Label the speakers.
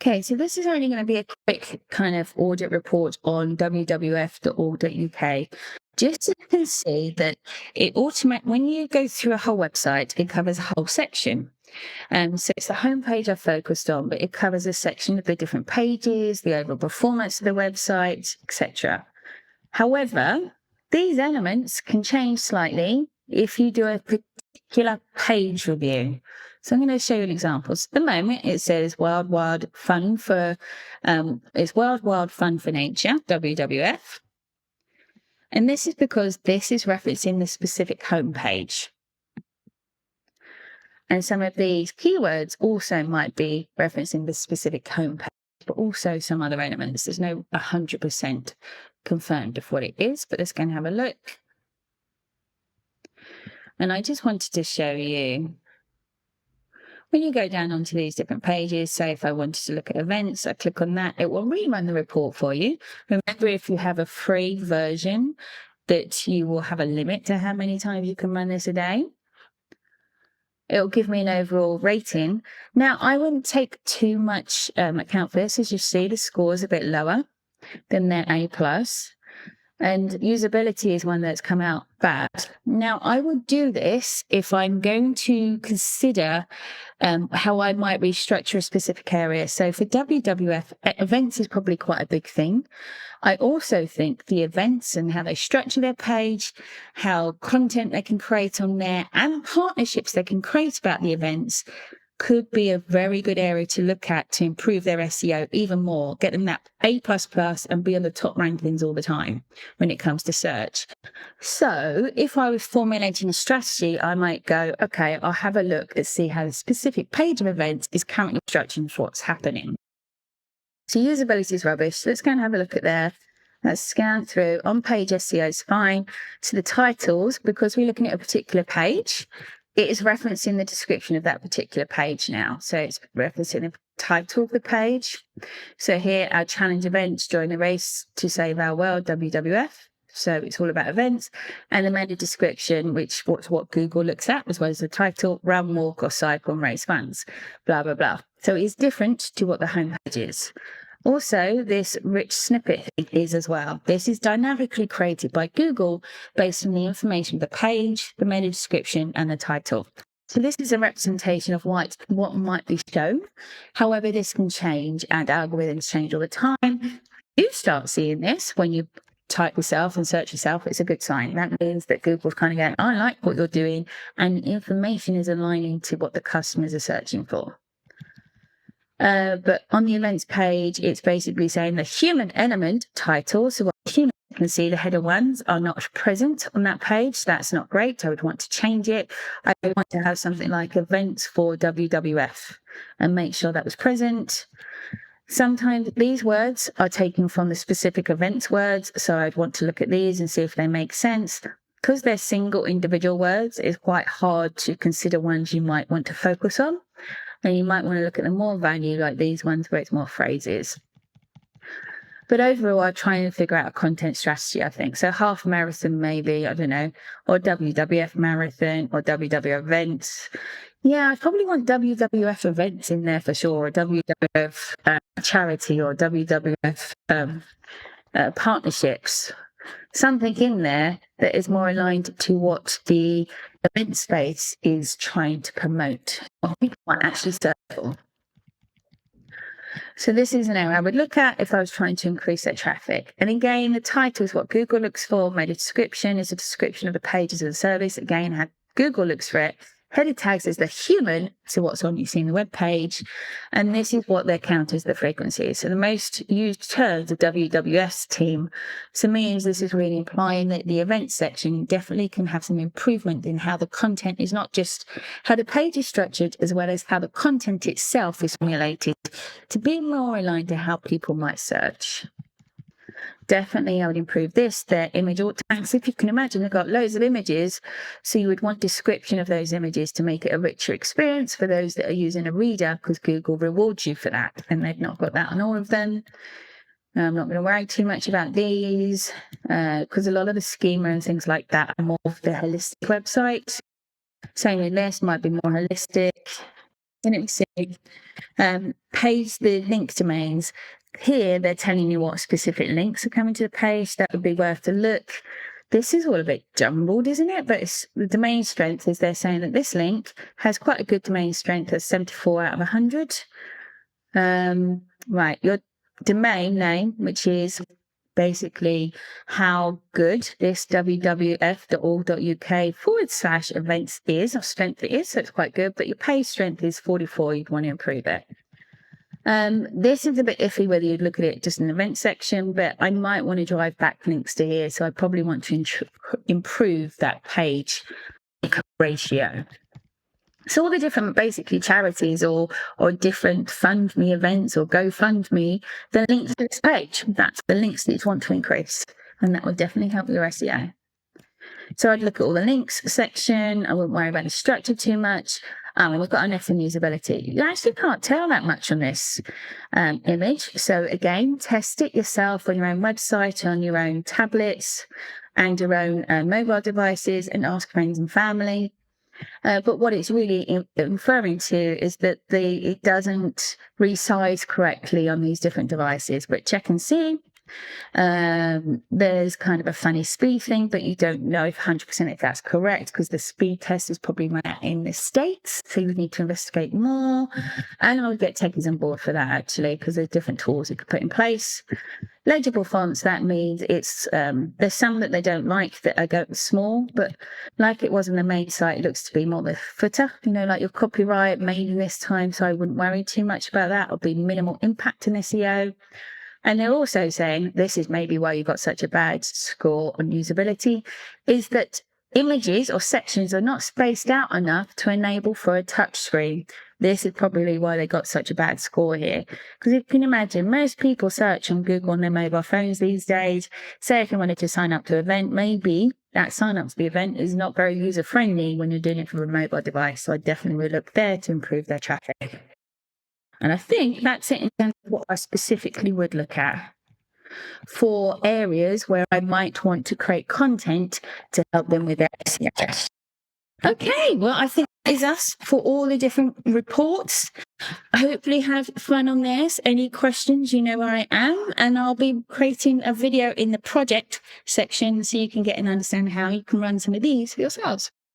Speaker 1: Okay, so this is only going to be a quick kind of audit report on WWF.org.uk. Just so you can see that when you go through a whole website, it covers a whole section. So it's the homepage I focused on, but it covers a section of the different pages, the overall performance of the website, etc. However, these elements can change slightly if you do a particular page review. So I'm going to show you an example. So at the moment, it says Wild Wild Fun for Nature, WWF. And this is because this is referencing the specific homepage. And some of these keywords also might be referencing the specific homepage, but also some other elements. There's no 100% confirmed of what it is, but let's go and have a look. And I just wanted to show you, when you go down onto these different pages, say if I wanted to look at events, I click on that, it will rerun the report for you. Remember, if you have a free version, that you will have a limit to how many times you can run this a day. It'll give me an overall rating. Now, I wouldn't take too much account for this. As you see, the score is a bit lower than their A+. And usability is one that's come out bad. Now, I would do this if I'm going to consider how I might restructure a specific area. So for WWF, events is probably quite a big thing. I also think the events and how they structure their page, how content they can create on there, and partnerships they can create about the events could be a very good area to look at to improve their SEO even more, get them that A++ and be on the top rankings all the time when it comes to search. So if I was formulating a strategy, I might go, okay, I'll have a look and see how the specific page of events is currently structured for what's happening. So usability is rubbish. Let's go and have a look at there. Let's scan through. On page SEO is fine. So the titles, because we're looking at a particular page, it is referencing the description of that particular page now. So it's referencing the title of the page. So here, our challenge events, join the race to save our world, WWF. So it's all about events. And the meta description, which what Google looks at, as well as the title, run, walk, or cycle and raise funds, blah, blah, blah. So it's different to what the homepage is. Also, this rich snippet is as well. This is dynamically created by Google based on the information of the page, the meta description, and the title. So this is a representation of what might be shown. However, this can change, and algorithms change all the time. You start seeing this when you type yourself and search yourself. It's a good sign. That means that Google's kind of going, I like what you're doing, and information is aligning to what the customers are searching for. But on the events page, it's basically saying the human element title. So what human, you can see the header ones are not present on that page. That's not great. I would want to change it. I would want to have something like events for WWF and make sure that was present. Sometimes these words are taken from the specific events words. So I'd want to look at these and see if they make sense. Because they're single individual words, it's quite hard to consider ones you might want to focus on. And you might want to look at the more value, like these ones where it's more phrases. But overall, I try and figure out a content strategy, I think. So half marathon, maybe, I don't know, or WWF marathon or WWF events. Yeah, I probably want WWF events in there for sure, or WWF charity or WWF partnerships. Something in there that is more aligned to what the event space is trying to promote, or people might actually search for. So this is an area I would look at if I was trying to increase their traffic. And again, the title is what Google looks for. Meta description is a description of the pages of the service. Again, how Google looks for it. Header tags is the human, so what's on you see in the web page, and this is what they count as the frequency. So the most used terms of WWF's team, so means this is really implying that the event section definitely can have some improvement in how the content is not just how the page is structured, as well as how the content itself is formulated to be more aligned to how people might search. Definitely, I would improve this, their image alt tags. If you can imagine, they've got loads of images, so you would want description of those images to make it a richer experience for those that are using a reader, because Google rewards you for that, and they've not got that on all of them. I'm not going to worry too much about these, because a lot of the schema and things like that are more of the holistic website. Same with this, might be more holistic. And it was page the link domains. Here they're telling you what specific links are coming to the page. That would be worth a look. This is all a bit jumbled, isn't it? But it's, the domain strength is they're saying that this link has quite a good domain strength at 74 out of 100. Right, your domain name, which is basically how good this wwf.org.uk/events is, or strength it is, so it's quite good, but your page strength is 44, you'd want to improve it. This is a bit iffy whether you'd look at it just in the event section, but I might want to drive backlinks to here, so I probably want to improve that page ratio. So all the different basically charities or different fund me events or GoFundMe, the links to this page, that's the links that you want to increase, and that will definitely help your SEO. So I'd look at all the links section. I wouldn't worry about the structure too much. We've got an FM usability. You actually can't tell that much on this image. So again, test it yourself on your own website, on your own tablets and your own mobile devices, and ask friends and family. But what it's really referring to is that it doesn't resize correctly on these different devices. But check and see. There's kind of a funny speed thing, but you don't know if 100% if that's correct, because the speed test is probably run out in the States, so you need to investigate more. And I would get techies on board for that, actually, because there's different tools you could put in place. Legible fonts, that means it's there's some that they don't like that are small, but like it was on the main site, it looks to be more the footer, like your copyright mainly this time, so I wouldn't worry too much about that. It'll be minimal impact in SEO. And they're also saying, this is maybe why you got such a bad score on usability, is that images or sections are not spaced out enough to enable for a touch screen. This is probably why they got such a bad score here. Because you can imagine, most people search on Google on their mobile phones these days. Say if you wanted to sign up to an event, maybe that sign up to the event is not very user friendly when you're doing it from a mobile device. So I definitely would look there to improve their traffic. And I think that's it in terms of what I specifically would look at for areas where I might want to create content to help them with their SEO. Okay, well, I think that is us for all the different reports. Hopefully have fun on this. Any questions, you know where I am, and I'll be creating a video in the project section so you can get an understanding how you can run some of these for yourselves.